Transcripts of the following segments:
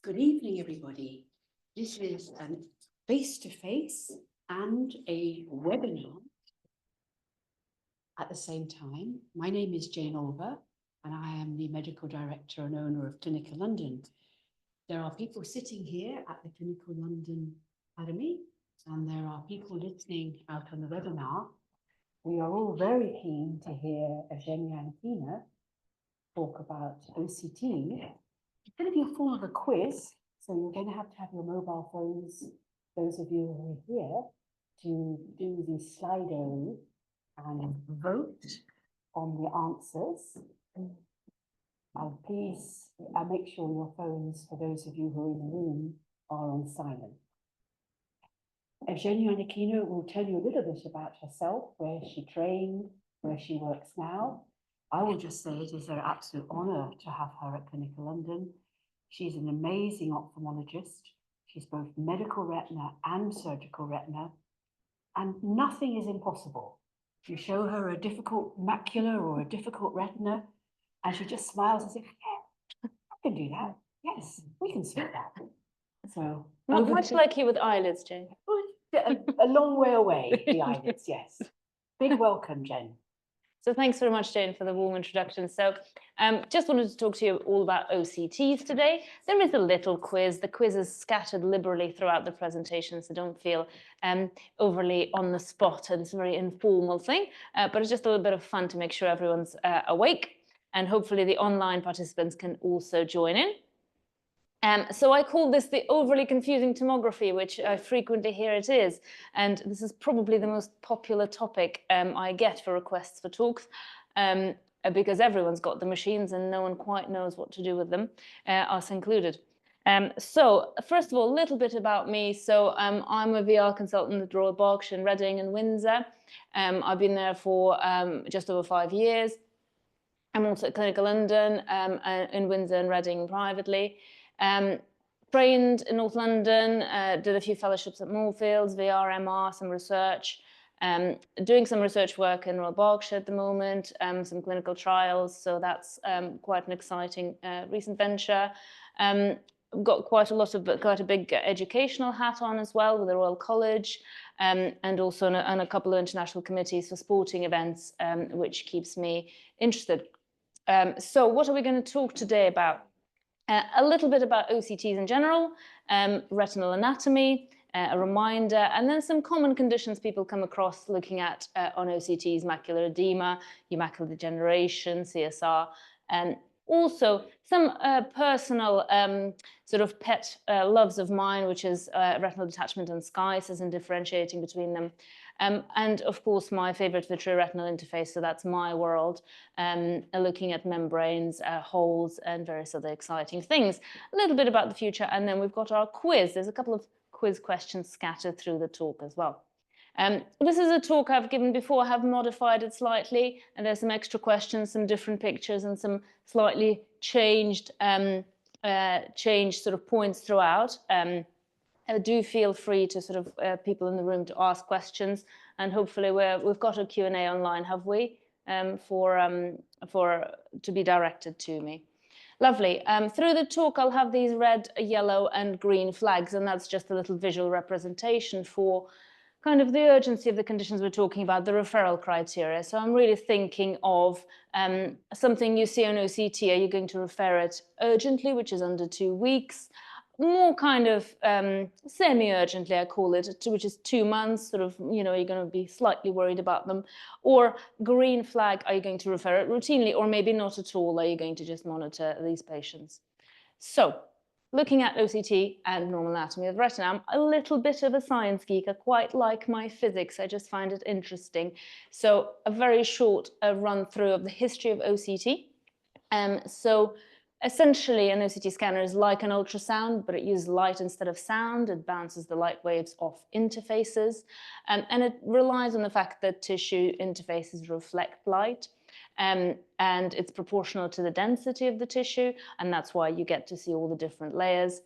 Good evening, everybody. This is a face-to-face and a webinar at the same time. My name is Jane Olver, and I am the Medical Director and owner of Clinical London. There are people sitting here at the Clinical London Academy, and there are people listening out on the webinar. We are all very keen to hear Eugenia Anikina talk about OCT. It's going to be a form of a quiz, so you're going to have your mobile phones, those of you who are here, to do the Slido and vote on the answers. Please make sure your phones, for those of you who are in the room, are on silent. Eugenia Anikina will tell you a little bit about herself, where she trained, where she works now. I will just say it is an absolute honour to have her at Clinical London. She's an amazing ophthalmologist. She's both medical retina and surgical retina, and nothing is impossible. You show her a difficult macula or a difficult retina, and she just smiles and says, yeah, I can do that. Yes, we can see that. So much like you with eyelids, Jane. A long way away, the eyelids, yes. Big welcome, Jen. So thanks very much, Jane, for the warm introduction. So just wanted to talk to you all about OCTs today. There is a little quiz. The quiz is scattered liberally throughout the presentation, so don't feel overly on the spot. And it's a very informal thing, but it's just a little bit of fun to make sure everyone's awake. And hopefully the online participants can also join in. So I call this the overly confusing tomography, which I frequently hear it is. And this is probably the most popular topic I get for requests for talks, because everyone's got the machines and no one quite knows what to do with them, us included. So first of all, a little bit about me. So I'm a VR consultant at Royal Berkshire in Reading and Windsor. I've been there for just over 5 years. I'm also at Clinical London in Windsor and Reading privately. Trained in North London, did a few fellowships at Moorfields, VR, MR, some research, doing some research work in Royal Berkshire at the moment, some clinical trials, so that's quite an exciting recent venture. Got quite a big educational hat on as well with the Royal College, and also on a couple of international committees for sporting events, which keeps me interested. So what are we going to talk today about? A little bit about OCTs in general, retinal anatomy, a reminder, and then some common conditions people come across looking at on OCTs, macular edema, macular degeneration, CSR, and also some personal sort of pet loves of mine, which is retinal detachment and schisis and differentiating between them. And of course, my favorite vitreoretinal interface, so that's my world, looking at membranes, holes, and various other exciting things. A little bit about the future, and then we've got our quiz. There's a couple of quiz questions scattered through the talk as well. This is a talk I've given before. I have modified it slightly, and there's some extra questions, some different pictures, and some slightly changed sort of points throughout. Do feel free to sort of people in the room to ask questions, and hopefully we've got a Q&A online, have we, to be directed to me. Lovely. Through the talk, I'll have these red, yellow, and green flags, and that's just a little visual representation for kind of the urgency of the conditions we're talking about, the referral criteria. So I'm really thinking of something you see on OCT. Are you going to refer it urgently, which is under 2 weeks? More kind of semi-urgently, I call it, which is 2 months, sort of, you're going to be slightly worried about them. Or green flag, are you going to refer it routinely? Or maybe not at all, are you going to just monitor these patients? So, looking at OCT and normal anatomy of the retina, I'm a little bit of a science geek. I quite like my physics. I just find it interesting. So, a very short run through of the history of OCT. So, essentially, an OCT scanner is like an ultrasound, but it uses light instead of sound. It bounces the light waves off interfaces, and it relies on the fact that tissue interfaces reflect light, and it's proportional to the density of the tissue, and that's why you get to see all the different layers.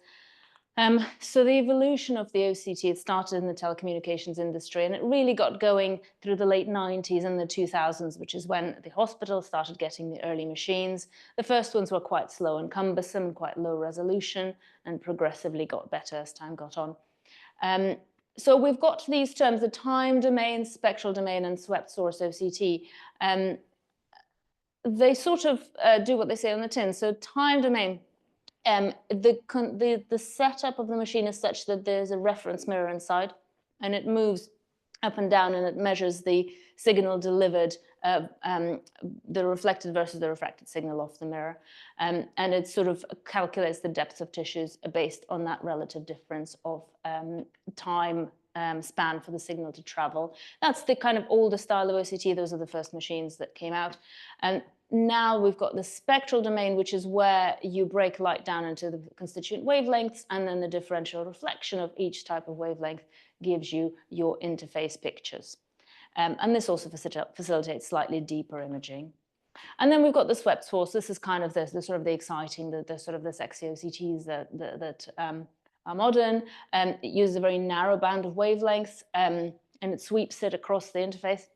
So the evolution of the OCT, it started in the telecommunications industry, and it really got going through the late 90s and the 2000s, which is when the hospital started getting the early machines. The first ones were quite slow and cumbersome, quite low resolution, and progressively got better as time got on. So we've got these terms, the time domain, spectral domain, and swept source OCT. They sort of do what they say on the tin. So time domain, the setup of the machine is such that there's a reference mirror inside, and it moves up and down, and it measures the signal delivered, the reflected versus the refracted signal off the mirror. And it sort of calculates the depth of tissues based on that relative difference of time span for the signal to travel. That's the kind of older style of OCT. Those are the first machines that came out. And now we've got the spectral domain, which is where you break light down into the constituent wavelengths, and then the differential reflection of each type of wavelength gives you your interface pictures. And this also facilitates slightly deeper imaging. And then we've got the swept source. This is kind of the sort of the exciting, the sort of the sexy OCTs that are modern. It uses a very narrow band of wavelengths, and it sweeps it across the interface.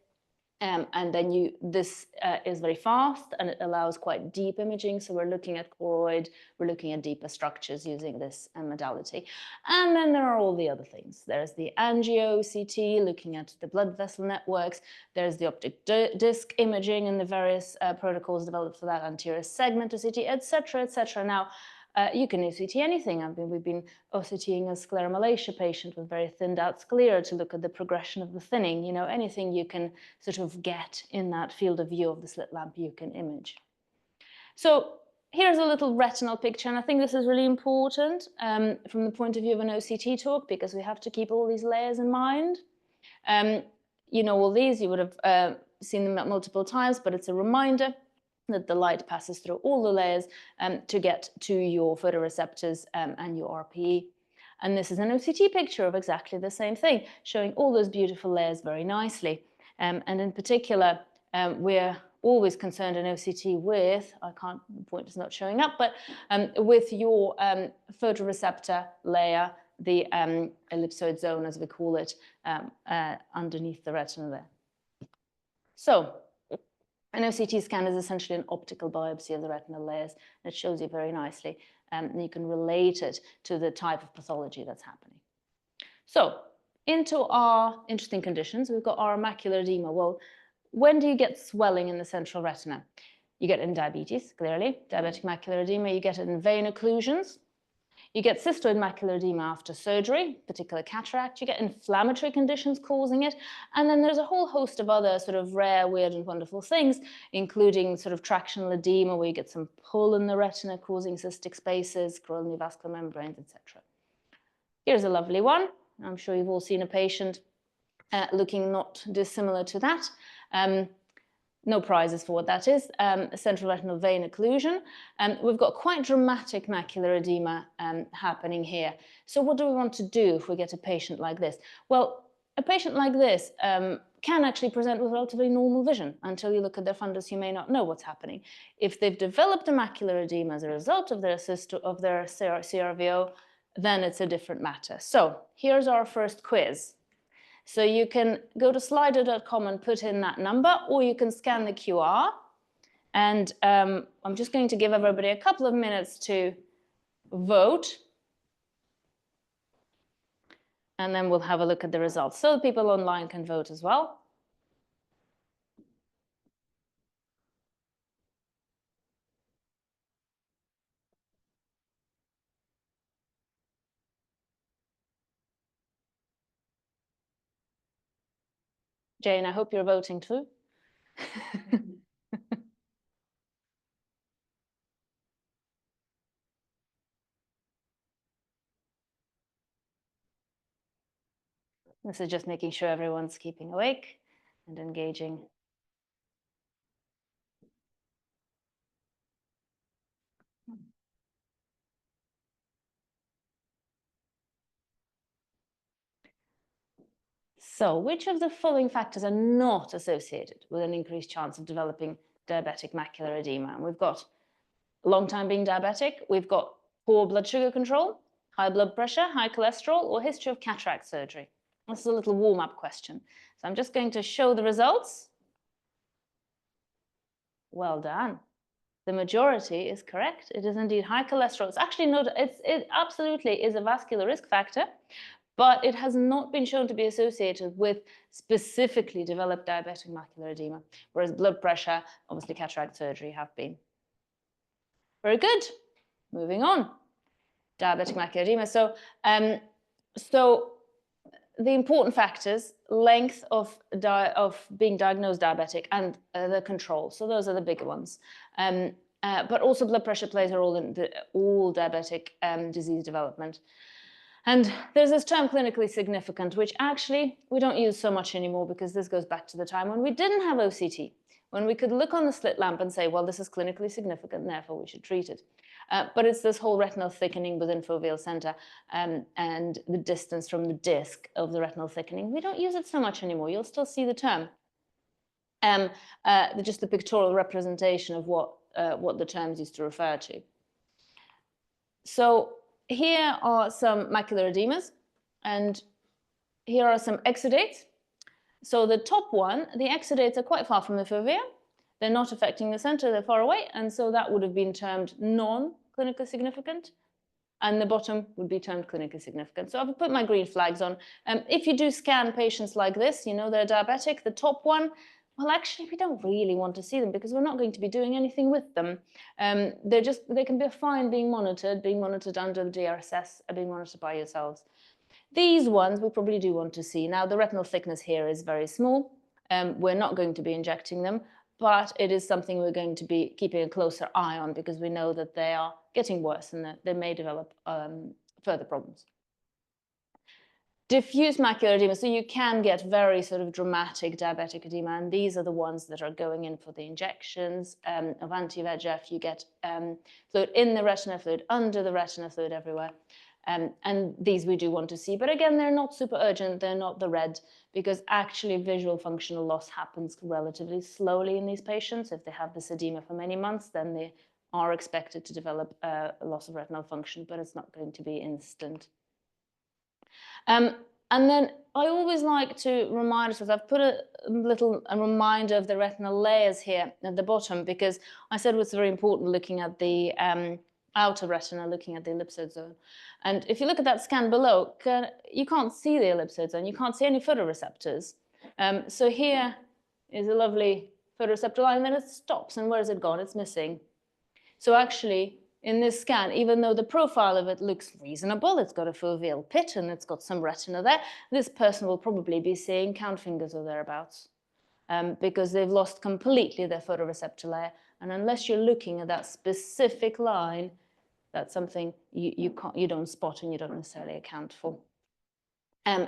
And then this is very fast, and it allows quite deep imaging. So we're looking at choroid, we're looking at deeper structures using this modality. And then there are all the other things. There's the angio-OCT, looking at the blood vessel networks. There's the optic disc imaging and the various protocols developed for that, anterior segment OCT, etc., etc. Now, you can OCT anything. We've been OCTing a scleromalacia patient with very thinned out sclera to look at the progression of the thinning. You know, anything you can sort of get in that field of view of the slit lamp, you can image. So here's a little retinal picture, and I think this is really important from the point of view of an OCT talk, because we have to keep all these layers in mind. You know, all these, you would have seen them multiple times, but it's a reminder that the light passes through all the layers to get to your photoreceptors and your RPE. And this is an OCT picture of exactly the same thing, showing all those beautiful layers very nicely. And in particular, we're always concerned in OCT with, the point is not showing up, but with your photoreceptor layer, the ellipsoid zone, as we call it, underneath the retina there. So, an OCT scan is essentially an optical biopsy of the retinal layers, and it shows you very nicely, and you can relate it to the type of pathology that's happening. So, into our interesting conditions, we've got our macular edema. Well, when do you get swelling in the central retina? You get it in diabetes, clearly, diabetic macular edema. You get it in vein occlusions. You get cystoid macular edema after surgery, particular cataract. You get inflammatory conditions causing it. And then there's a whole host of other sort of rare, weird, and wonderful things, including sort of tractional edema, where you get some pull in the retina causing cystic spaces, choroidal neovascular membranes, etc. Here's a lovely one. I'm sure you've all seen a patient looking not dissimilar to that. No prizes for what that is, central retinal vein occlusion. We've got quite dramatic macular edema happening here. So what do we want to do if we get a patient like this? Well, a patient like this can actually present with relatively normal vision. Until you look at their fundus, you may not know what's happening. If they've developed a macular edema as a result of their CRVO, then it's a different matter. So here's our first quiz. So you can go to slido.com and put in that number, or you can scan the QR. And I'm just going to give everybody a couple of minutes to vote. And then we'll have a look at the results. So people online can vote as well. Jane, I hope you're voting too. This is just making sure everyone's keeping awake and engaging. So, which of the following factors are not associated with an increased chance of developing diabetic macular edema? And we've got a long time being diabetic, we've got poor blood sugar control, high blood pressure, high cholesterol, or history of cataract surgery? This is a little warm-up question. So I'm just going to show the results. Well done. The majority is correct. It is indeed high cholesterol. It's actually not, it absolutely is a vascular risk factor, but it has not been shown to be associated with specifically developed diabetic macular edema, whereas blood pressure, obviously cataract surgery have been. Very good. Moving on. Diabetic macular edema. So the important factors, length of being diagnosed diabetic and the control. So those are the bigger ones. But also blood pressure plays a role in all diabetic disease development. And there's this term clinically significant, which actually we don't use so much anymore because this goes back to the time when we didn't have OCT, when we could look on the slit lamp and say, well, this is clinically significant, therefore we should treat it. But it's this whole retinal thickening within foveal center and the distance from the disc of the retinal thickening. We don't use it so much anymore. You'll still see the term. Just the pictorial representation of what the terms used to refer to. So here are some macular edemas, and here are some exudates. So the top one, the exudates are quite far from the fovea. They're not affecting the center, they're far away, and so that would have been termed non-clinically significant, and the bottom would be termed clinically significant. So I've put my green flags on. If you do scan patients like this, you know they're diabetic, the top one, well, actually, we don't really want to see them because we're not going to be doing anything with them. They can be fine being monitored under the DRSS, being monitored by yourselves. These ones we probably do want to see. Now, the retinal thickness here is very small. We're not going to be injecting them, but it is something we're going to be keeping a closer eye on because we know that they are getting worse and that they may develop further problems. Diffuse macular edema, so you can get very sort of dramatic diabetic edema, and these are the ones that are going in for the injections of anti-VEGF. You get fluid in the retina, fluid under the retina, fluid everywhere. And these we do want to see. But again, they're not super urgent. They're not the red, because actually visual functional loss happens relatively slowly in these patients. If they have this edema for many months, then they are expected to develop a loss of retinal function, but it's not going to be instant. And then I always like to remind us, I've put a reminder of the retinal layers here at the bottom, because I said it was very important looking at the outer retina, looking at the ellipsoid zone. And if you look at that scan below, you can't see the ellipsoid zone, you can't see any photoreceptors. So here is a lovely photoreceptor line, and then it stops, and where has it gone? It's missing. So actually, in this scan, even though the profile of it looks reasonable, it's got a foveal pit and it's got some retina there, this person will probably be seeing count fingers or thereabouts because they've lost completely their photoreceptor layer. And unless you're looking at that specific line, that's something you don't spot and you don't necessarily account for.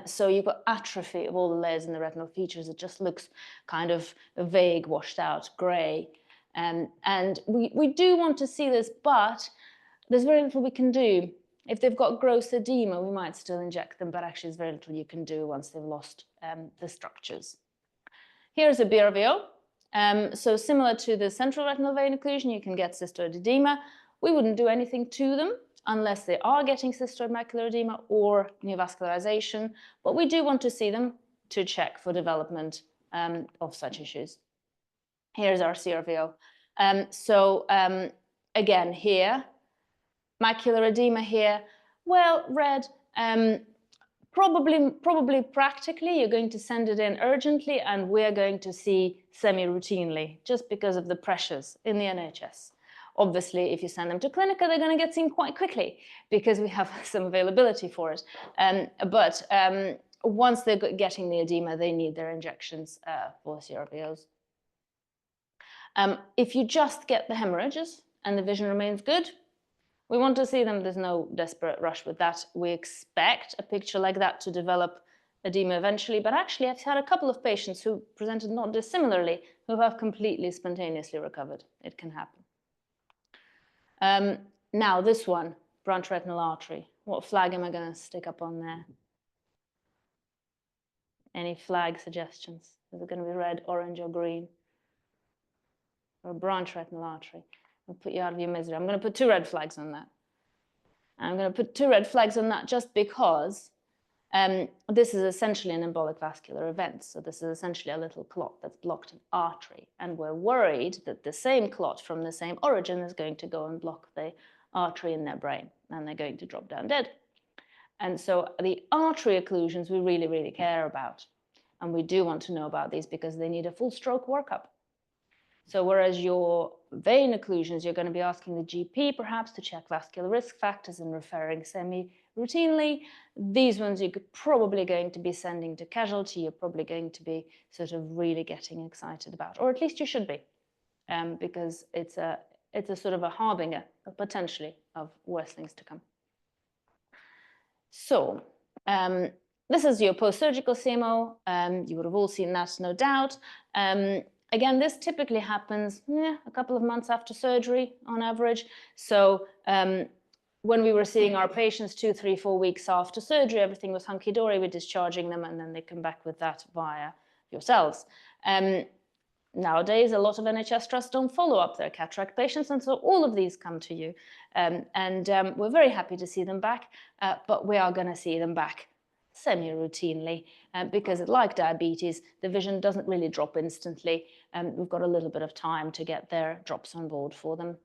So you've got atrophy of all the layers in the retinal features. It just looks kind of vague, washed out, grey. And we do want to see this, but there's very little we can do. If they've got gross edema, we might still inject them, but actually there's very little you can do once they've lost the structures. Here's a BRVO. So similar to the central retinal vein occlusion, you can get cystoid edema. We wouldn't do anything to them unless they are getting cystoid macular edema or neovascularization, but we do want to see them to check for development of such issues. Here's our CRVO. Again, here, macular edema here, well, red, probably practically, you're going to send it in urgently, and we're going to see semi-routinely, just because of the pressures in the NHS. Obviously, if you send them to Clinica, they're going to get seen quite quickly, because we have some availability for it. But once they're getting the edema, they need their injections for CRVOs. If you just get the hemorrhages and the vision remains good, we want to see them. There's no desperate rush with that. We expect a picture like that to develop edema eventually, but actually I've had a couple of patients who presented not dissimilarly who have completely spontaneously recovered. It can happen. Now this one, branch retinal artery. What flag am I going to stick up on there? Any flag suggestions? Is it going to be red, orange, or green? Or a branch retinal artery? I'll put you out of your misery. I'm going to put 2 red flags on that. I'm going to put 2 red flags on that just because this is essentially an embolic vascular event. So this is essentially a little clot that's blocked an artery. And we're worried that the same clot from the same origin is going to go and block the artery in their brain, and they're going to drop down dead. And so the artery occlusions we really, really care about. And we do want to know about these because they need a full stroke workup. So whereas your vein occlusions, you're going to be asking the GP perhaps to check vascular risk factors and referring semi-routinely. These ones you're probably going to be sending to casualty. You're probably going to be sort of really getting excited about, or at least you should be, because it's a sort of a harbinger, potentially, of worse things to come. So this is your post-surgical CMO. You would have all seen that, no doubt. Again, this typically happens a couple of months after surgery on average. So when we were seeing our patients 2, 3, 4 weeks after surgery, everything was hunky-dory. We're discharging them, and then they come back with that via yourselves. Nowadays, a lot of NHS trusts don't follow up their cataract patients, and so all of these come to you. We're very happy to see them back, but we are going to see them back semi-routinely because, like diabetes, the vision doesn't really drop instantly. We've got a little bit of time to get their drops on board for them.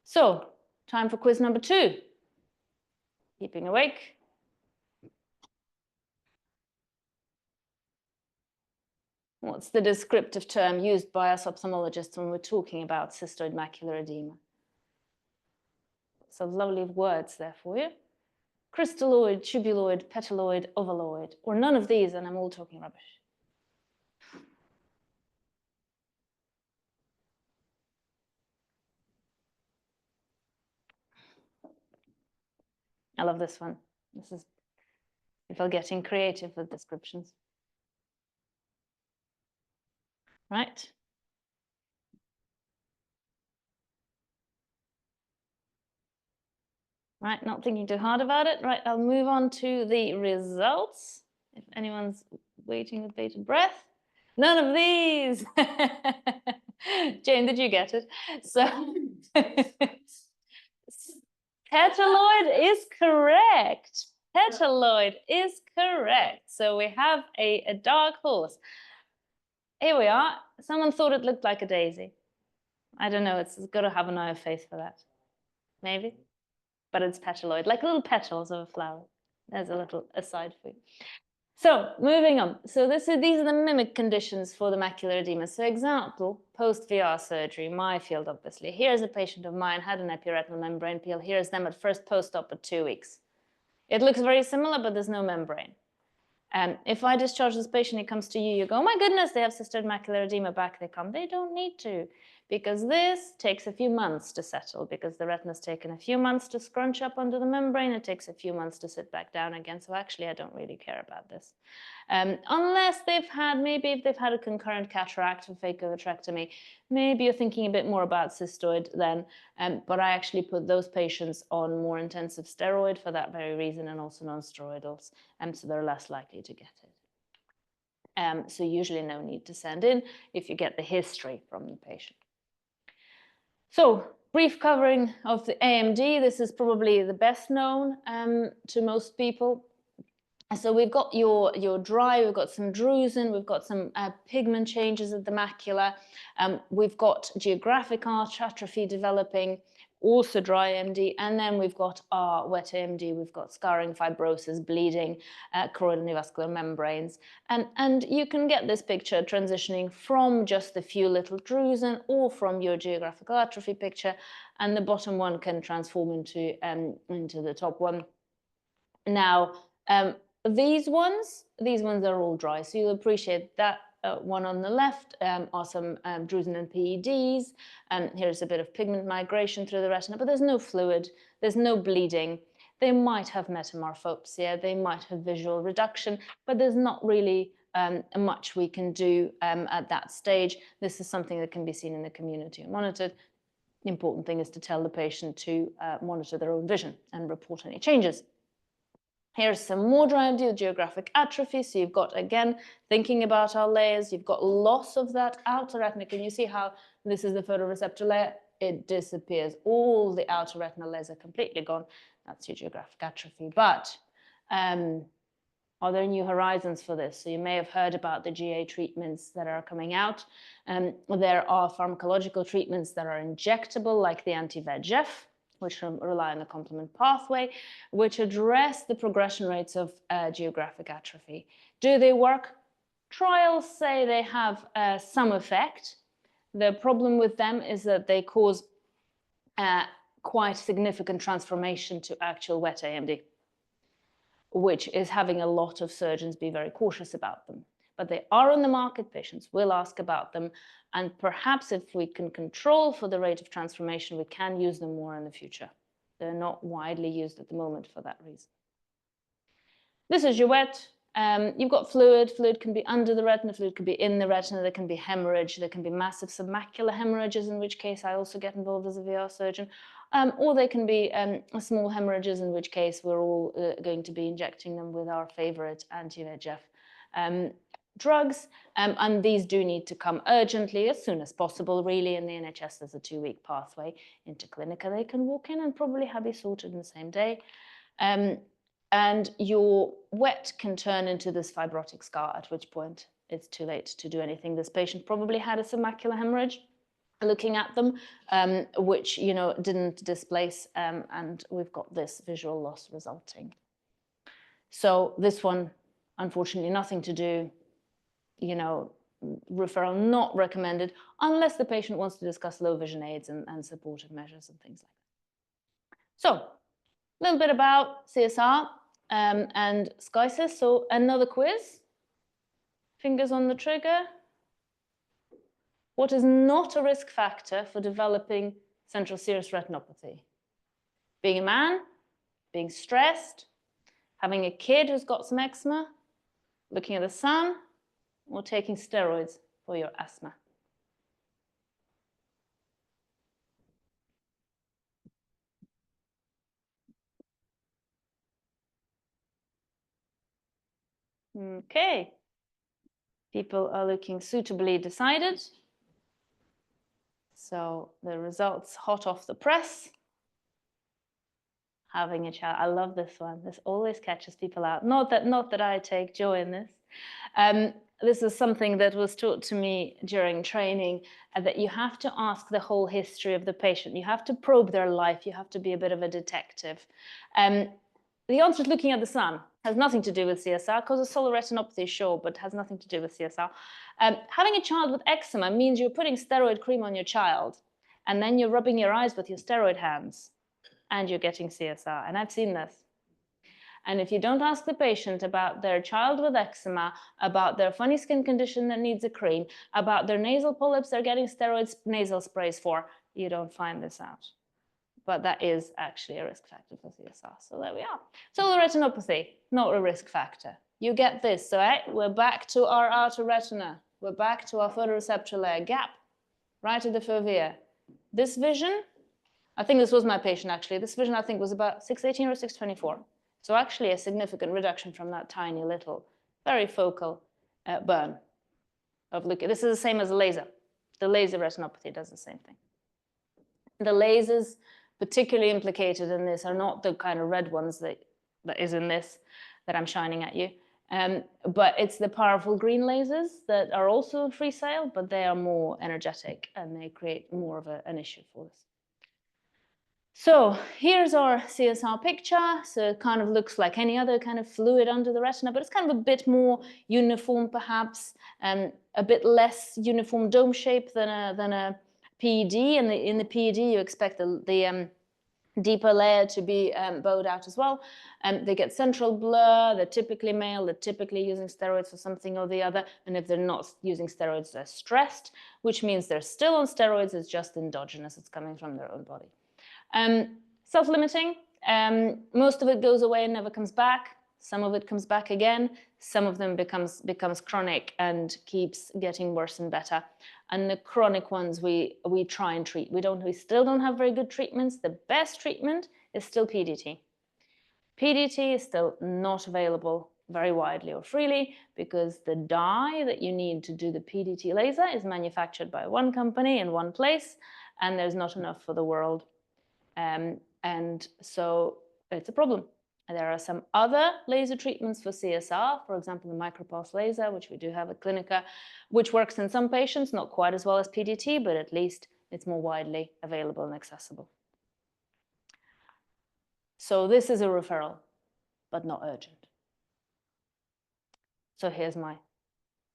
So, time for quiz number 2. Keeping awake? What's the descriptive term used by us ophthalmologists when we're talking about cystoid macular edema? So lovely words there for you. Crystalloid, tubuloid, petaloid, ovaloid, or none of these, and I'm all talking rubbish. I love this one. This is people getting creative with descriptions. Right? Right, not thinking too hard about it. Right, I'll move on to the results. If anyone's waiting with bated breath. None of these. Jane, did you get it? So petaloid is correct. Petaloid is correct. So we have a dark horse. Here we are. Someone thought it looked like a daisy. I don't know. It's got to have an eye of faith for that. Maybe. But it's petaloid, like little petals of a flower. There's a little aside for you. So moving on. So these are the mimic conditions for the macular edema. So example, post-VR surgery, my field obviously. Here's a patient of mine, had an epiretinal membrane peel. Here's them at first post-op at 2 weeks. It looks very similar, but there's no membrane. If I discharge this patient, he comes to you, you go, oh my goodness, they have cystoid macular edema, back they come. They don't need to, because this takes a few months to settle, because the retina's taken a few months to scrunch up under the membrane. It takes a few months to sit back down again. So actually, I don't really care about this. Unless they've had, maybe if they've had a concurrent cataract or phacovitrectomy, maybe you're thinking a bit more about cystoid then. But I actually put those patients on more intensive steroid for that very reason, and also non-steroidals, so they're less likely to get it. So usually no need to send in if you get the history from the patient. So brief covering of the AMD. This is probably the best known to most people. So we've got your dry, we've got some drusen, we've got some pigment changes of the macula, we've got geographic arch atrophy developing, also dry AMD, and then we've got our wet AMD, we've got scarring, fibrosis, bleeding, choroidal neovascular membranes, and you can get this picture transitioning from just the few little drusen or from your geographical atrophy picture, and the bottom one can transform into the top one. Now, these ones are all dry, so you'll appreciate that one on the left are some drusen and PEDs, and here's a bit of pigment migration through the retina, but there's no fluid, there's no bleeding. They might have metamorphopsia, they might have visual reduction, but there's not really much we can do at that stage. This is something that can be seen in the community and monitored. The important thing is to tell the patient to monitor their own vision and report any changes. Here's some more dry AMD with geographic atrophy. So you've got, again, thinking about our layers, you've got loss of that outer retina. Can you see how this is the photoreceptor layer? It disappears. All the outer retinal layers are completely gone. That's your geographic atrophy. But are there new horizons for this? So you may have heard about the GA treatments that are coming out. There are pharmacological treatments that are injectable, like the anti-VEGF, which rely on the complement pathway, which address the progression rates of geographic atrophy. Do they work? Trials say they have some effect. The problem with them is that they cause quite significant transformation to actual wet AMD, which is having a lot of surgeons be very cautious about them. But they are on the market, patients will ask about them, and perhaps if we can control for the rate of transformation, we can use them more in the future. They're not widely used at the moment for that reason. This is your wet. You've got fluid. Fluid can be under the retina, fluid can be in the retina, there can be hemorrhage, there can be massive submacular hemorrhages, in which case I also get involved as a VR surgeon. Or they can be small hemorrhages, in which case we're all going to be injecting them with our favorite anti-VEGF drugs. And these do need to come urgently, as soon as possible, really. In the NHS, there's a 2-week pathway into clinica. They can walk in and probably have it sorted in the same day. And your wet can turn into this fibrotic scar, at which point it's too late to do anything. This patient probably had a submacular hemorrhage, looking at them, which, you know, didn't displace, and we've got this visual loss resulting. So this one, unfortunately, nothing to do, you know, referral not recommended, unless the patient wants to discuss low vision aids and supportive measures and things like that. So a little bit about CSR and SCISIS. So another quiz, fingers on the trigger. What is not a risk factor for developing central serous retinopathy? Being a man, being stressed, having a kid who's got some eczema, looking at the sun, or taking steroids for your asthma. Okay, people are looking suitably decided. So the results hot off the press. Having a child, I love this one. This always catches people out. Not that I take joy in this. This is something that was taught to me during training, that you have to ask the whole history of the patient. You have to probe their life. You have to be a bit of a detective. The answer is looking at the sun. Has nothing to do with CSR, causes solar retinopathy, sure, but has nothing to do with CSR. Having a child with eczema means you're putting steroid cream on your child, and then you're rubbing your eyes with your steroid hands, and you're getting CSR. And I've seen this. And if you don't ask the patient about their child with eczema, about their funny skin condition that needs a cream, about their nasal polyps they're getting steroids nasal sprays for, you don't find this out. But that is actually a risk factor for CSR. So there we are. Solar retinopathy, not a risk factor. You get this. So we're back to our outer retina. We're back to our photoreceptor layer gap, right at the fovea. This vision, I think this was my patient actually. This vision I think was about 618 or 624. So actually a significant reduction from that tiny little, very focal burn of looking. This is the same as a laser. The laser retinopathy does the same thing. The lasers particularly implicated in this are not the kind of red ones that is in this that I'm shining at you, but it's the powerful green lasers that are also in free sale, but they are more energetic and they create more of an issue for us. So here's our CSR picture. So it kind of looks like any other kind of fluid under the retina, but it's kind of a bit more uniform perhaps, and a bit less uniform dome shape than a PED. And in the PED, you expect the deeper layer to be bowed out as well. They get central blur, they're typically male, they're typically using steroids for something or the other. And if they're not using steroids, they're stressed, which means they're still on steroids, it's just endogenous, it's coming from their own body. Self-limiting, most of it goes away and never comes back. Some of it comes back again. Some of them becomes chronic and keeps getting worse and better. And the chronic ones we try and treat. We still don't have very good treatments. The best treatment is still PDT. PDT is still not available very widely or freely because the dye that you need to do the PDT laser is manufactured by one company in one place, and there's not enough for the world. And so it's a problem. And there are some other laser treatments for CSR, for example, the micropulse laser, which we do have at Clinica, which works in some patients, not quite as well as PDT, but at least it's more widely available and accessible. So this is a referral, but not urgent. So here's my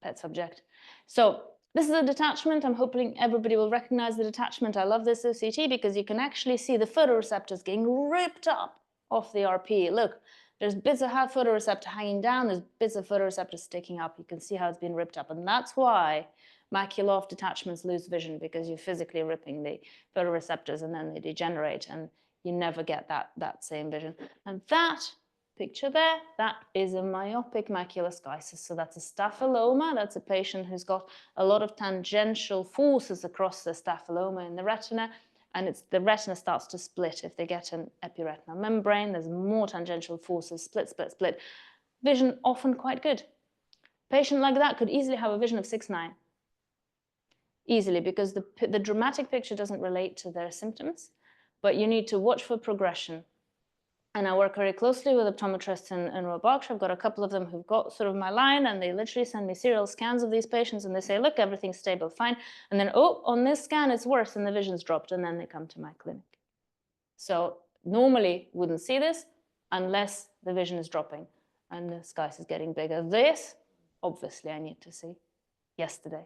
pet subject. So this is a detachment. I'm hoping everybody will recognize the detachment. I love this OCT because you can actually see the photoreceptors getting ripped up off the RP. Look, there's bits of photoreceptor hanging down. There's bits of photoreceptor sticking up. You can see how it's been ripped up. And that's why macular off detachments lose vision, because you're physically ripping the photoreceptors and then they degenerate and you never get that same vision. And that picture there, that is a myopic macular schisis. So that's a staphyloma. That's a patient who's got a lot of tangential forces across the staphyloma in the retina, and the retina starts to split if they get an epiretinal membrane. There's more tangential forces, split, split, split. Vision often quite good. A patient like that could easily have a vision of 6/9. Easily, because the dramatic picture doesn't relate to their symptoms, but you need to watch for progression. And I work very closely with optometrists in Royal Berkshire. I've got a couple of them who've got sort of my line, and they literally send me serial scans of these patients, and they say, look, everything's stable, fine. And then, oh, on this scan, it's worse, and the vision's dropped, and then they come to my clinic. So normally wouldn't see this unless the vision is dropping and the schisis is getting bigger. This, obviously, I need to see yesterday.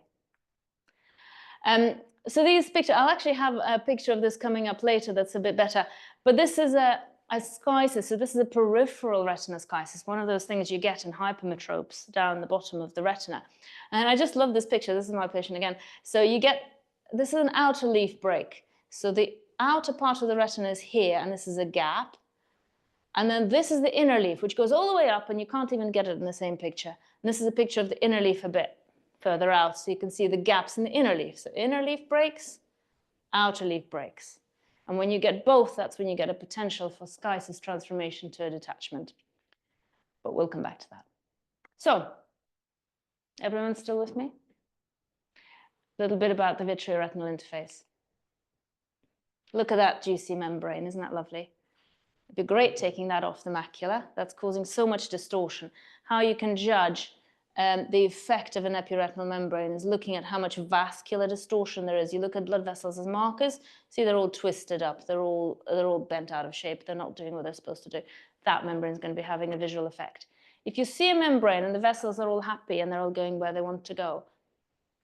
So these pictures, I'll actually have a picture of this coming up later that's a bit better, but this is a schisis. So this is a peripheral retina schisis, one of those things you get in hypermetropes down the bottom of the retina. And I just love this picture. This is my patient again. So you get, this is an outer leaf break. So the outer part of the retina is here, and this is a gap. And then this is the inner leaf, which goes all the way up, and you can't even get it in the same picture. And this is a picture of the inner leaf a bit further out, so you can see the gaps in the inner leaf. So inner leaf breaks, outer leaf breaks. And when you get both, that's when you get a potential for schisis transformation to a detachment. But we'll come back to that. So, everyone still with me? A little bit about the vitreoretinal interface. Look at that juicy membrane, isn't that lovely? It'd be great taking that off the macula. That's causing so much distortion. How you can judge the effect of an epiretinal membrane is looking at how much vascular distortion there is. You look at blood vessels as markers, see they're all twisted up, they're all bent out of shape, they're not doing what they're supposed to do. That membrane is going to be having a visual effect. If you see a membrane and the vessels are all happy and they're all going where they want to go,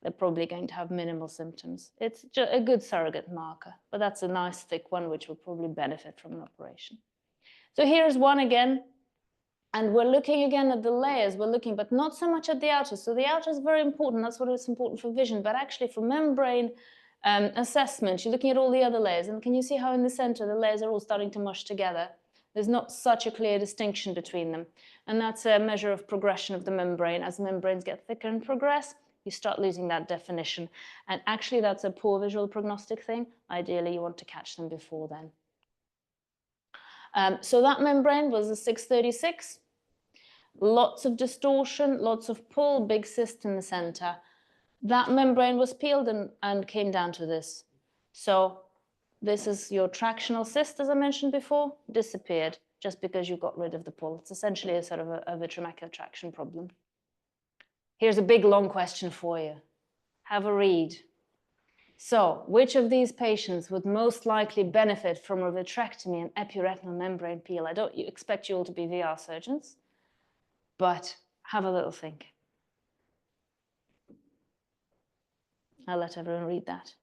they're probably going to have minimal symptoms. It's just a good surrogate marker, but that's a nice thick one which will probably benefit from an operation. So here's one again. And we're looking again at the layers, but not so much at the outer. So the outer is very important. That's what is important for vision. But actually for membrane assessment, you're looking at all the other layers. And can you see how in the center, the layers are all starting to mush together? There's not such a clear distinction between them. And that's a measure of progression of the membrane. As membranes get thicker and progress, you start losing that definition. And actually, that's a poor visual prognostic thing. Ideally, you want to catch them before then. So that membrane was a 636. Lots of distortion, lots of pull, big cyst in the center. That membrane was peeled and came down to this. So this is your tractional cyst, as I mentioned before, disappeared just because you got rid of the pull. It's essentially a sort of a vitreomacular traction problem. Here's a big, long question for you. Have a read. So which of these patients would most likely benefit from a vitrectomy and epiretinal membrane peel? I don't expect you all to be VR surgeons, but have a little think. I'll let everyone read that.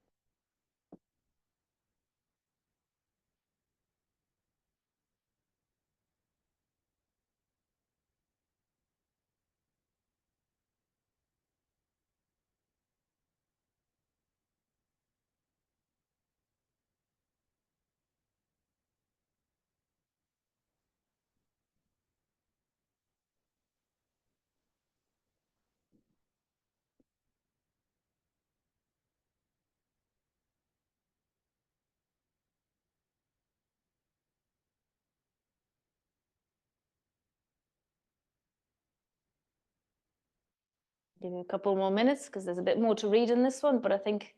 Give you a couple more minutes because there's a bit more to read in this one, but I think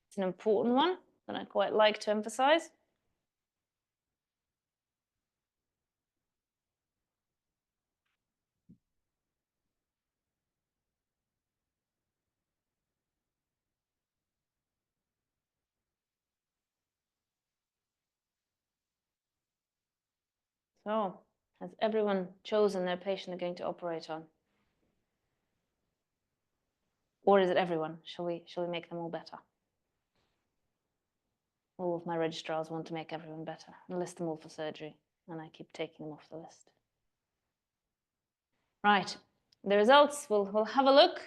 it's an important one that I quite like to emphasize. So, has everyone chosen their patient they're going to operate on? Or is it everyone? Shall we make them all better? All of my registrars want to make everyone better and list them all for surgery, and I keep taking them off the list. Right, the results, we'll have a look.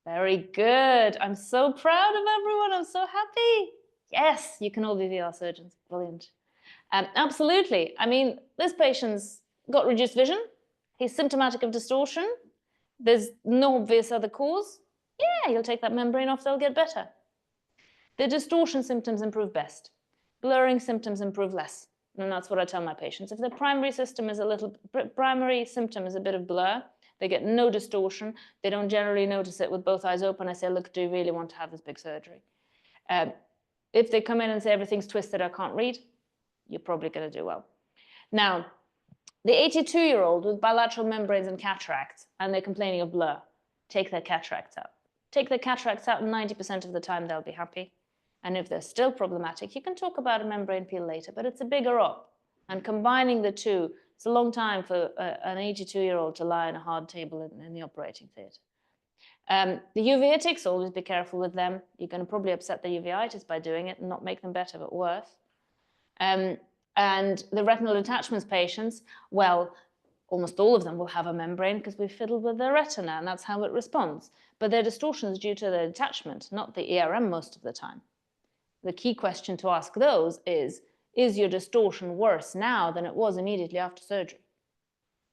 Very good. I'm so proud of everyone. I'm so happy. Yes, you can all be VR surgeons. Brilliant. Absolutely. I mean, this patient's got reduced vision. He's symptomatic of distortion. There's no obvious other cause. Yeah, you'll take that membrane off, they'll get better. The distortion symptoms improve best. Blurring symptoms improve less. And that's what I tell my patients. If the primary symptom is a bit of blur, they get no distortion, they don't generally notice it with both eyes open, I say, look, do you really want to have this big surgery? If they come in and say everything's twisted, I can't read, you're probably going to do well. Now, the 82-year-old with bilateral membranes and cataracts, and they're complaining of blur, take their cataracts out. Take their cataracts out, and 90% of the time they'll be happy. And if they're still problematic, you can talk about a membrane peel later, but it's a bigger op. And combining the two, it's a long time for an 82-year-old to lie on a hard table in the operating theatre. The uveitis, always be careful with them. You're going to probably upset the uveitis by doing it and not make them better, but worse. And the retinal detachments patients, well, almost all of them will have a membrane because we fiddled with their retina and that's how it responds. But their distortion is due to the detachment, not the ERM most of the time. The key question to ask those is your distortion worse now than it was immediately after surgery?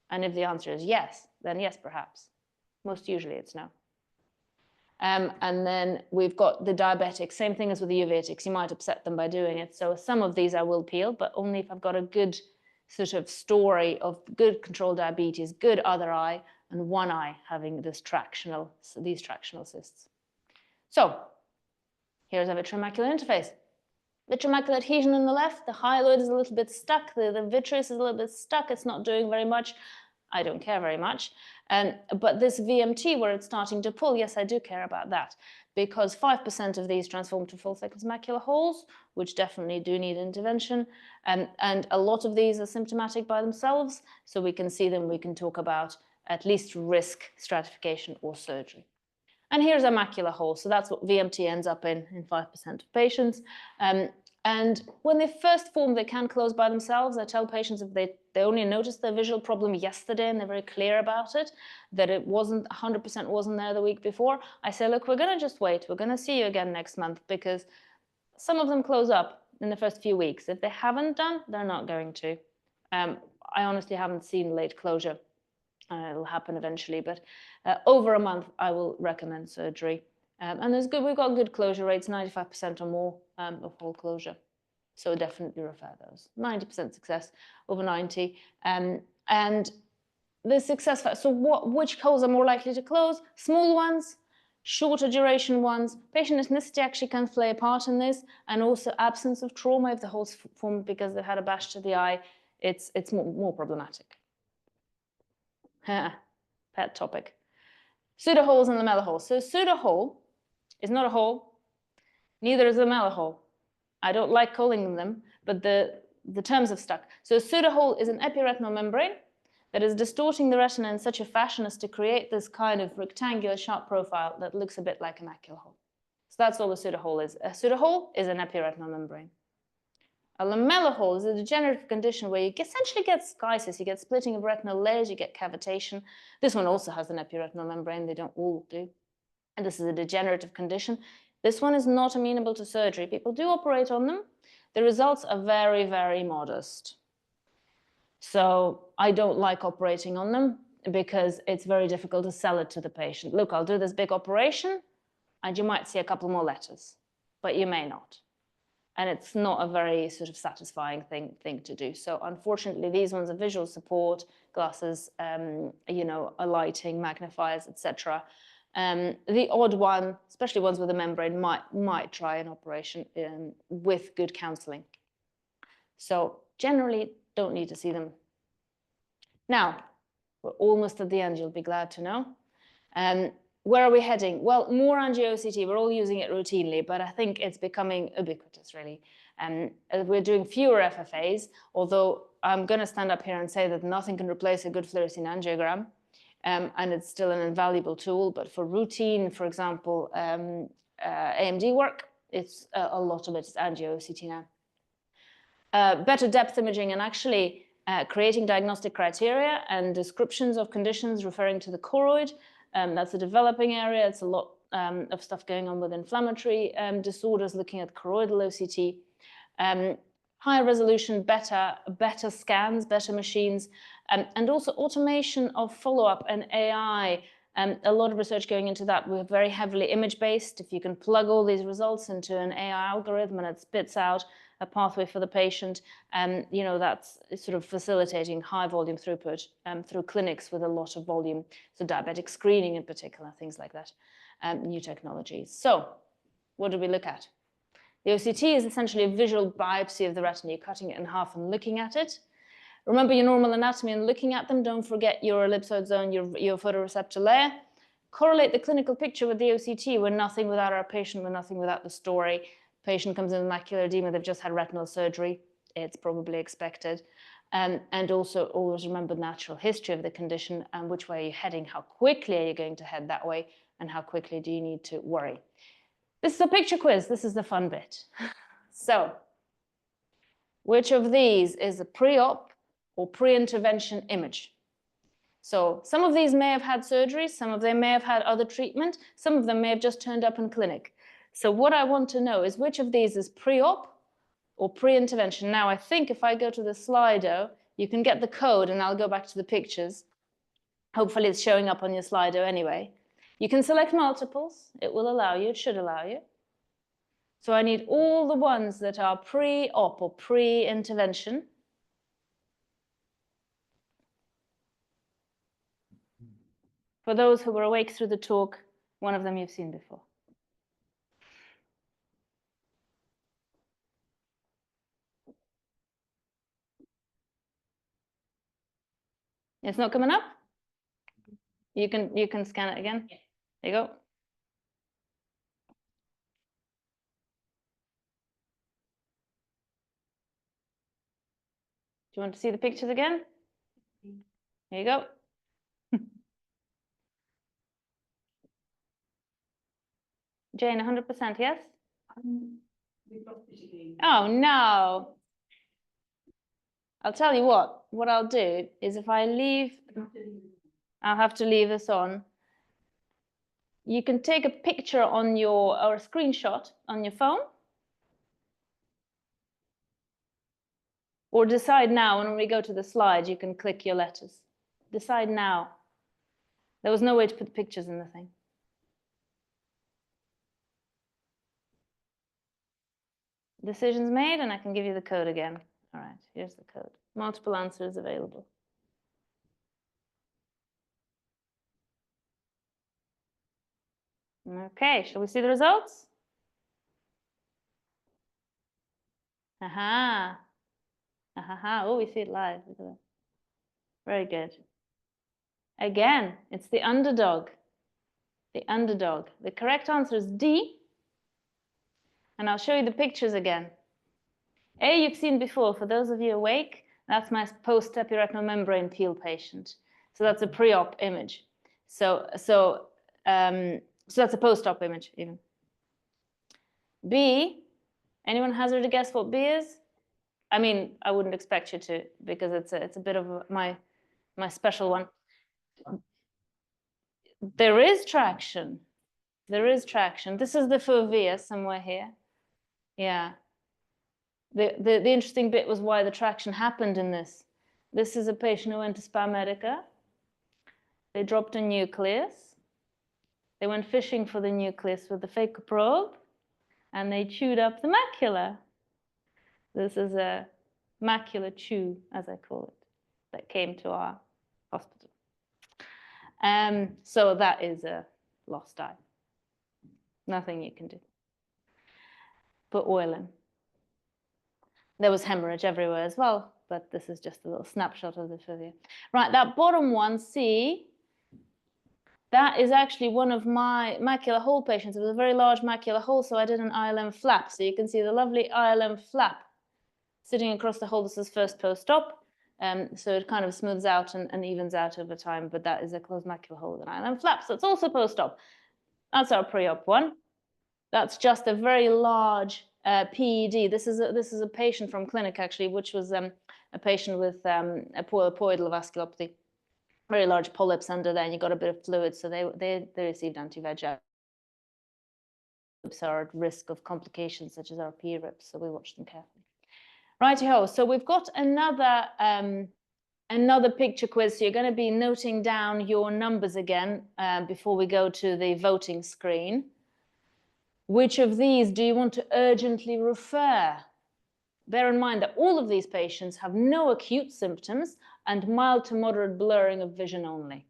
And if the answer is yes, then yes, perhaps. Most usually it's no. And then we've got the diabetics, same thing as with the uveitis. You might upset them by doing it. So some of these I will peel, but only if I've got a good sort of story of good controlled diabetes, good other eye, and one eye having these tractional cysts. So here's a vitriomacular interface. Vitriomacular adhesion on the left, the hyaloid is a little bit stuck, the vitreous is a little bit stuck, it's not doing very much. I don't care very much. But this VMT where it's starting to pull, yes, I do care about that, because 5% of these transform to full-thickness macular holes, which definitely do need intervention, and a lot of these are symptomatic by themselves, so we can see them, we can talk about at least risk stratification or surgery. And here's a macular hole, so that's what VMT ends up in 5% of patients. And when they first form, they can close by themselves. I tell patients if they only noticed their visual problem yesterday and they're very clear about it, that it wasn't 100% wasn't there the week before, I say, look, we're going to just wait. We're going to see you again next month, because some of them close up in the first few weeks. If they haven't done, they're not going to. I honestly haven't seen late closure. It'll happen eventually, but over a month, I will recommend surgery. And we've got good closure rates, 95% or more of whole closure. So definitely refer those. 90% success, over 90. And the success factor, so which holes are more likely to close? Small ones, shorter duration ones. Patient ethnicity actually can play a part in this, and also absence of trauma. If the holes form because they've had a bash to the eye, it's more problematic. Pet topic. Pseudoholes and lamellar holes. So pseudohole is not a hole, neither is a lamellar hole. I don't like calling them, but the terms have stuck. So a pseudohole is an epiretinal membrane that is distorting the retina in such a fashion as to create this kind of rectangular sharp profile that looks a bit like a macular hole. So that's all a pseudohole is. A pseudohole is an epiretinal membrane. A lamellar hole is a degenerative condition where you essentially get schisis, you get splitting of retinal layers, you get cavitation. This one also has an epiretinal membrane, they don't all do. And this is a degenerative condition. This one is not amenable to surgery. People do operate on them. The results are very, very modest. So I don't like operating on them because it's very difficult to sell it to the patient. Look, I'll do this big operation and you might see a couple more letters, but you may not. And it's not a very sort of satisfying thing to do. So unfortunately, these ones are visual support, glasses, you know, a lighting, magnifiers, etc. The odd one, especially ones with a membrane, might try an operation with good counseling. So generally, don't need to see them. Now, we're almost at the end, you'll be glad to know. where are we heading? Well, more angio-OCT. We're all using it routinely, but I think it's becoming ubiquitous, really. We're doing fewer FFAs, although I'm going to stand up here and say that nothing can replace a good fluorescein angiogram, and it's still an invaluable tool. But for routine, for example, AMD work, it's a lot of it is angio-OCT now. Better depth imaging and actually creating diagnostic criteria and descriptions of conditions referring to the choroid. That's a developing area. It's a lot of stuff going on with inflammatory disorders, looking at choroidal OCT. Higher resolution, better scans, better machines, and also automation of follow-up and AI. A lot of research going into that. We're very heavily image-based. If you can plug all these results into an AI algorithm and it spits out a pathway for the patient, you know, that's sort of facilitating high volume throughput through clinics with a lot of volume. So diabetic screening in particular, things like that, new technologies. So what do we look at? The OCT is essentially a visual biopsy of the retina. You're cutting it in half and looking at it. Remember your normal anatomy and looking at them. Don't forget your ellipsoid zone, your photoreceptor layer. Correlate the clinical picture with the OCT. We're nothing without our patient. We're nothing without the story. Patient comes in with macular edema. They've just had retinal surgery. It's probably expected. And also always remember natural history of the condition and which way are you heading. How quickly are you going to head that way? And how quickly do you need to worry? This is a picture quiz. This is the fun bit. So, which of these is a pre-op or pre-intervention image? So some of these may have had surgery, some of them may have had other treatment, some of them may have just turned up in clinic. So what I want to know is which of these is pre-op or pre-intervention. Now, I think if I go to the Slido, you can get the code and I'll go back to the pictures. Hopefully it's showing up on your Slido anyway. You can select multiples. It will allow you, it should allow you. So I need all the ones that are pre-op or pre-intervention. For those who were awake through the talk, one of them you've seen before. It's not coming up? You can scan it again? Yeah. There you go. Do you want to see the pictures again? There you go. Jane, 100%, yes? Oh, no. I'll tell you what I'll do is if I leave, I'll have to leave this on. You can take a picture on your, or a screenshot on your phone. Or decide now, and when we go to the slide, you can click your letters. Decide now. There was no way to put pictures in the thing. Decisions made, and I can give you the code again. All right, here's the code. Multiple answers available. Okay, shall we see the results? Aha. Aha. Oh, we see it live. Look at that. Very good. Again, it's the underdog. The underdog. The correct answer is D. And I'll show you the pictures again. A, you've seen before. For those of you awake, that's my post-epiretinal membrane peel patient. So that's a pre-op image. So that's a post-op image even. B, anyone hazard a guess what B is? I mean, I wouldn't expect you to because it's a bit of my special one. There is traction. There is traction. This is the fovea somewhere here. Yeah. The interesting bit was why the traction happened in this. This is a patient who went to Spa Medica. They dropped a nucleus. They went fishing for the nucleus with the phaco probe, and they chewed up the macula. This is a macular chew, as I call it, that came to our hospital. So that is a lost eye. Nothing you can do. Put oil in. There was hemorrhage everywhere as well, but this is just a little snapshot of the fovea. Right, that bottom one, C, That is actually one of my macular hole patients. It was a very large macular hole, so I did an ILM flap. So you can see the lovely ILM flap sitting across the hole. This is first post-op. So it kind of smooths out and evens out over time, but that is a closed macular hole with an ILM flap. So it's also post-op. That's our pre-op one. That's just a very large PED. This is a patient from clinic, actually, which was a patient with a poidal vasculopathy. Very large polyps under there, and you got a bit of fluid, so they received anti-VEGF. Are at risk of complications such as RP rips, so we watched them carefully. Righty-ho, so we've got another picture quiz, so you're going to be noting down your numbers again before we go to the voting screen. Which of these do you want to urgently refer? Bear in mind that all of these patients have no acute symptoms and mild to moderate blurring of vision only.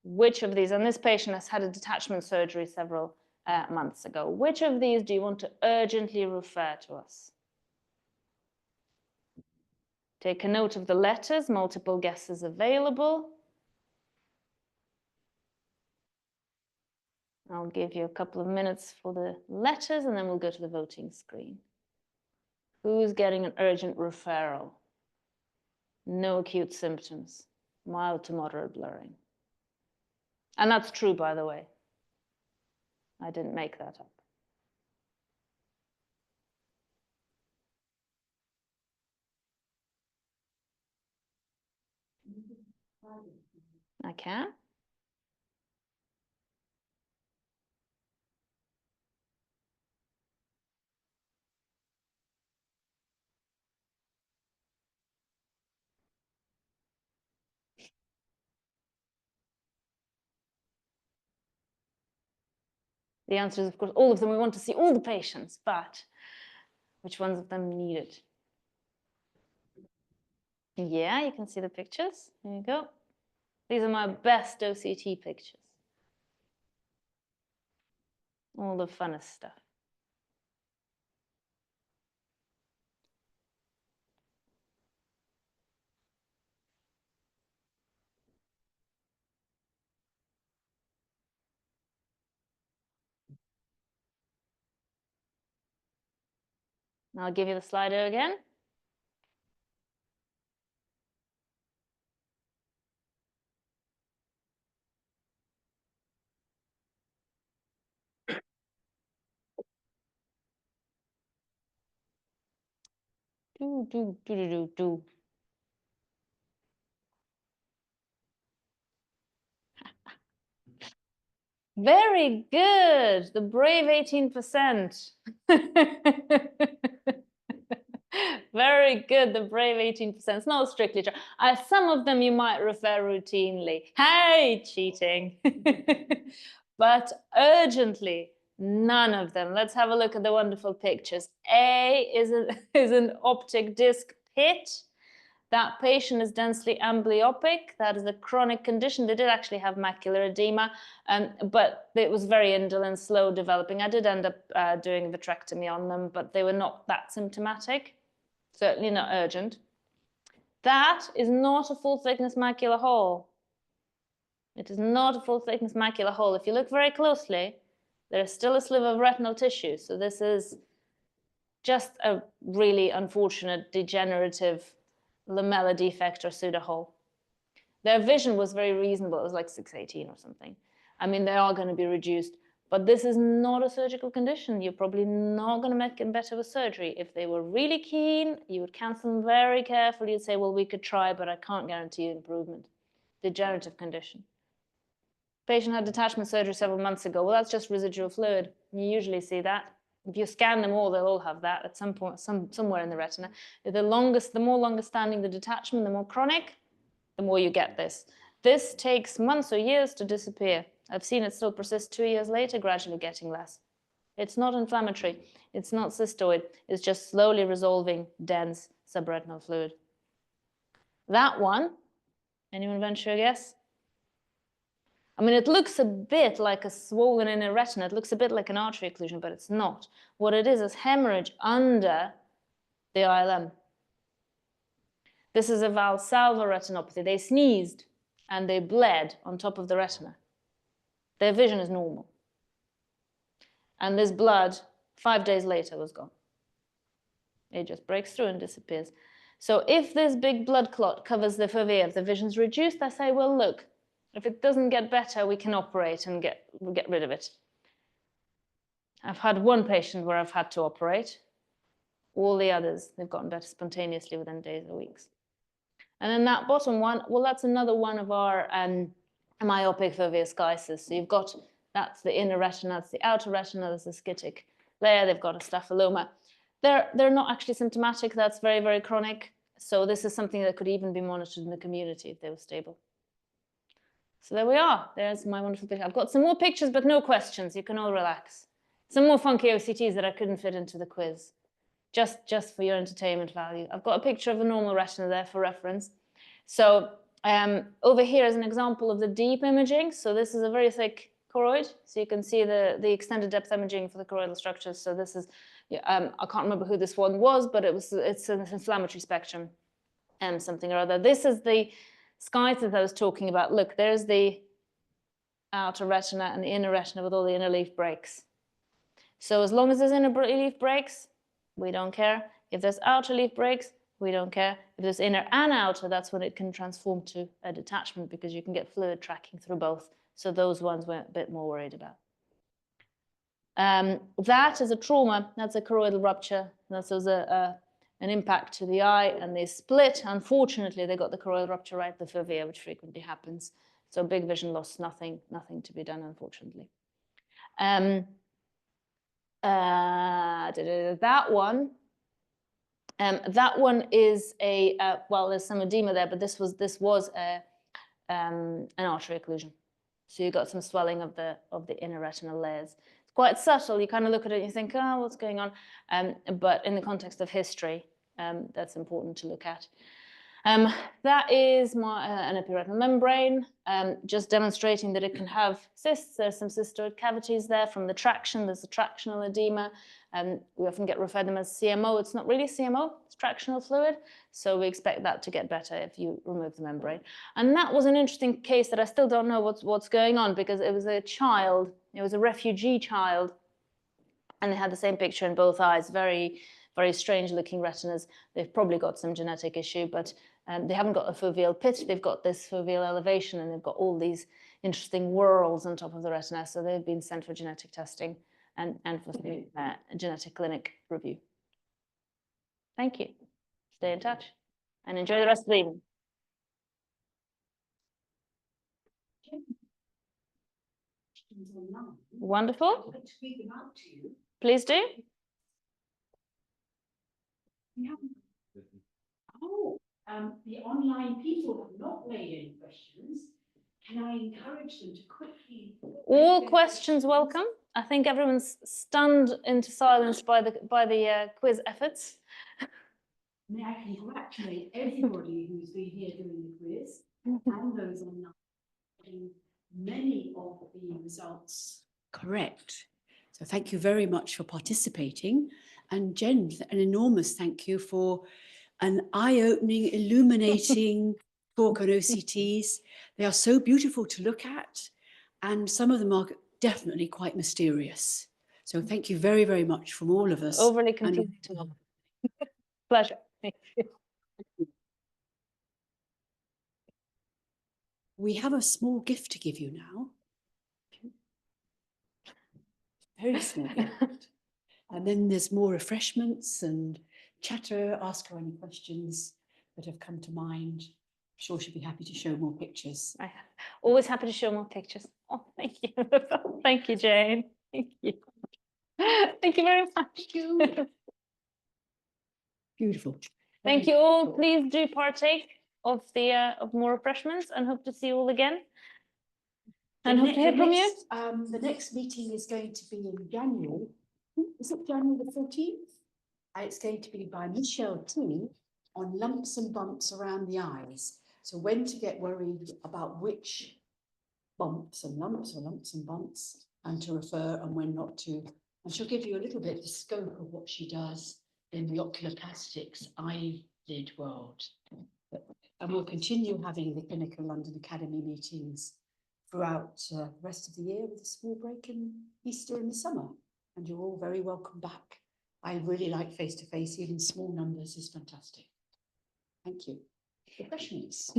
Which of these, and this patient has had a detachment surgery several months ago, which of these do you want to urgently refer to us? Take a note of the letters, multiple guesses available. I'll give you a couple of minutes for the letters and then we'll go to the voting screen. Who's getting an urgent referral? No acute symptoms, mild to moderate blurring. And that's true, by the way. I didn't make that up. I can. The answer is, of course, all of them. We want to see all the patients, but which ones of them need it? Yeah, you can see the pictures. There you go. These are my best OCT pictures. All the funnest stuff. I'll give you the Slido again. Do. Very good. The brave 18%. Very good. The brave 18%. It's not strictly true. Some of them you might refer routinely. Hey, cheating. But urgently, none of them. Let's have a look at the wonderful pictures. A is an optic disc pit. That patient is densely amblyopic. That is a chronic condition. They did actually have macular edema, but it was very indolent, slow developing. I did end up doing a vitrectomy on them, but they were not that symptomatic, certainly not urgent. That is not a full thickness macular hole. It is not a full thickness macular hole. If you look very closely, there is still a sliver of retinal tissue. So this is just a really unfortunate degenerative lamella defect or pseudohole. Their vision was very reasonable. It was like 618 or something. I mean, they are going to be reduced, but this is not a surgical condition. You're probably not going to make it better with surgery. If they were really keen, you would counsel them very carefully. You'd say, well, we could try, but I can't guarantee improvement. Degenerative condition. Patient had detachment surgery several months ago. Well, that's just residual fluid. You usually see that. If you scan them all, they'll all have that at some point, somewhere in the retina. The more longer standing the detachment, the more chronic, the more you get this. This takes months or years to disappear. I've seen it still persist 2 years later, gradually getting less. It's not inflammatory. It's not cystoid. It's just slowly resolving dense subretinal fluid. That one, anyone venture a guess? I mean, it looks a bit like a swollen inner retina. It looks a bit like an artery occlusion, but it's not. What it is hemorrhage under the ILM. This is a Valsalva retinopathy. They sneezed and they bled on top of the retina, their vision is normal. And this blood, 5 days later, was gone. It just breaks through and disappears. So if this big blood clot covers the fovea, the vision's reduced, I say, well, look, if it doesn't get better, we can operate and get rid of it. I've had one patient where I've had to operate. All the others, they've gotten better spontaneously within days or weeks. And then that bottom one, well, that's another one of our myopic foveoschisis. So you've got, that's the inner retina, that's the outer retina, there's the scitic layer, they've got a staphyloma. They're not actually symptomatic, that's very, very chronic. So this is something that could even be monitored in the community if they were stable. So there we are, there's my wonderful picture. I've got some more pictures, but no questions, you can all relax. Some more funky OCTs that I couldn't fit into the quiz, just for your entertainment value. I've got a picture of a normal retina there for reference. So over here is an example of the deep imaging. So this is a very thick choroid. So you can see the extended depth imaging for the choroidal structures. So this is, I can't remember who this one was, but it's an inflammatory spectrum, something or other. This is the schisis I was talking about. Look, there's the outer retina and the inner retina with all the inner leaf breaks. So as long as there's inner leaf breaks, we don't care. If there's outer leaf breaks, we don't care. If there's inner and outer, that's when it can transform to a detachment because you can get fluid tracking through both. So those ones we're a bit more worried about. That is a trauma. That's a choroidal rupture. That's an impact to the eye, and they split. Unfortunately, they got the choroidal rupture right at the fovea, which frequently happens. So big vision loss, nothing to be done, unfortunately. That one is a well, there's some edema there, but this was an artery occlusion. So you got some swelling of the inner retinal layers. It's quite subtle. You kind of look at it and you think, oh, what's going on? But in the context of history, that's important to look at. That is an epiretinal membrane, just demonstrating that it can have cysts. There's some cystoid cavities there from the traction. There's a tractional edema. We often get referred them as CMO. It's not really CMO, it's tractional fluid. So we expect that to get better if you remove the membrane. And that was an interesting case that I still don't know what's going on because it was a child, it was a refugee child, and they had the same picture in both eyes, very, very strange looking retinas. They've probably got some genetic issue, but they haven't got a foveal pit, they've got this foveal elevation, and they've got all these interesting whorls on top of the retina. So they've been sent for genetic testing and for the genetic clinic review. Thank you. Stay in touch and enjoy the rest of the evening. Wonderful. Please do. The online people have not made any questions. Can I encourage them to quickly? All questions welcome. I think everyone's stunned into silence by the quiz efforts. May I congratulate everybody who's been here doing the quiz and those online getting many of the results correct. So thank you very much for participating. And Jen, an enormous thank you for an eye-opening, illuminating talk on OCTs. They are so beautiful to look at, and some of them are definitely quite mysterious. So thank you very, very much from all of us. Overly confusing to all. Pleasure. Thank you. We have a small gift to give you now. Very small gift. And then there's more refreshments and chatter. Ask her any questions that have come to mind. I'm sure she'll be happy to show more pictures. Always happy to show more pictures. Oh, thank you. Thank you, Jane. Thank you. Thank you very much. Thank you. Beautiful. Thank you all. Please do partake of more refreshments, and hope to see you all again. And hope to hear from you. The next meeting is going to be in January. Is it January the 14th? It's going to be by Michelle T on lumps and bumps around the eyes. So when to get worried about which bumps and lumps, or lumps and bumps, and to refer, and when not to. And she'll give you a little bit of the scope of what she does in the ocular plastics eyelid world. But And we'll continue having the Clinical London Academy meetings throughout the rest of the year with a small break in Easter in the summer. And you're all very welcome back. I really like face-to-face, even small numbers is fantastic. Thank you. Refreshments.